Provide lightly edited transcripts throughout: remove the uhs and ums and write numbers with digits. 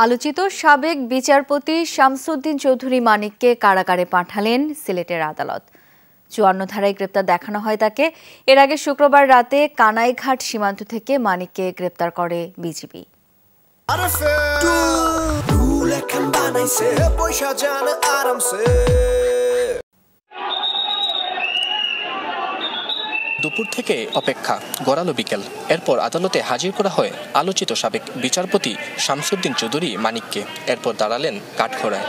আলোচিত সাবেক বিচারপতি শামসুদ্দিন চৌধুরী মানিককে কারাগারে পাঠালেন সিলেটের আদালত। ৫৪ ধারায় গ্রেপ্তার দেখানো হয় তাকে। এর আগে শুক্রবার রাতে কানাইঘাট সীমান্ত থেকে মানিককে গ্রেপ্তার করে বিজিবি। দুপুর থেকে অপেক্ষা, গড়ালো বিকেল। এরপর আদালতে হাজির করা হয় আলোচিত সাবেক বিচারপতি শামসুদ্দিন চৌধুরী মানিককে। এরপর দাঁড়ালেন কাঠগড়ায়।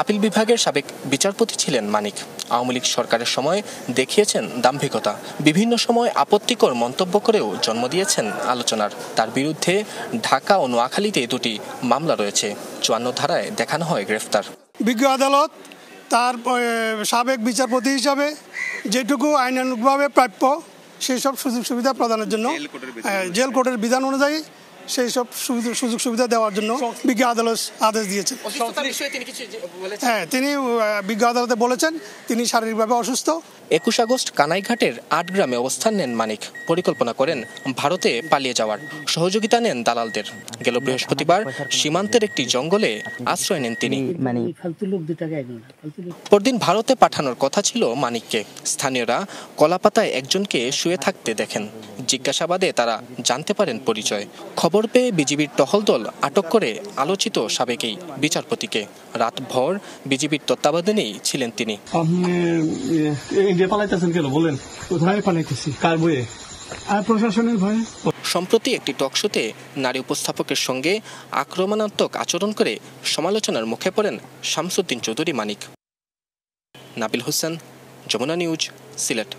আপিল বিভাগের সাবেক বিচারপতি ছিলেন মানিক। আওয়ামী লীগ সরকারের সময় দেখিয়েছেন দাম্ভিকতা, বিভিন্ন সময় আপত্তিকর মন্তব্য করেও জন্ম দিয়েছেন আলোচনার। তার বিরুদ্ধে ঢাকা ও নোয়াখালীতে দুটি মামলা রয়েছে। ৫৪ ধারায় দেখানো হয় গ্রেফতার। বিজ্ঞ আদালত তার সাবেক বিচারপতি হিসাবে যেটুকু আইনানুগভাবে প্রাপ্য সেই সব সুযোগ সুবিধা প্রদানের জন্য, জেল কোর্টের বিধান অনুযায়ী সেই সব সুযোগ সুবিধা দেওয়ার জন্য বিজ্ঞ আদালত আদেশ দিয়েছেন। হ্যাঁ, তিনি বিজ্ঞ আদালতে বলেছেন তিনি শারীরিকভাবে অসুস্থ। ২১ আগস্ট কানাইঘাটের ৮ গ্রামে অবস্থান নেন মানিক। পরিকল্পনা করেন ভারতে পালিয়ে যাওয়ার। সহযোগিতা নেন দালালদের। গেল বৃহস্পতিবার সীমান্তের একটি জঙ্গলে আশ্রয় নেন তিনি। পরদিন ভারতে পাঠানোর কথা ছিল মানিককে। স্থানীয়রা কলাপাতায় একজনকে শুয়ে থাকতে দেখেন। জিজ্ঞাসাবাদে তারা জানতে পারেন পরিচয়। খবর পেয়ে বিজিবির টহল দল আটক করে আলোচিত সাবেক এই বিচারপতিকে। রাতভর বিজিবির তত্ত্বাবধানেই ছিলেন তিনি। সম্প্রতি একটি টকশোতে নারী উপস্থাপকের সঙ্গে আক্রমণাত্মক আচরণ করে সমালোচনার মুখে পড়েন শামসুদ্দিন চৌধুরী মানিক। নাবিল হোসেন, যমুনা নিউজ, সিলেট।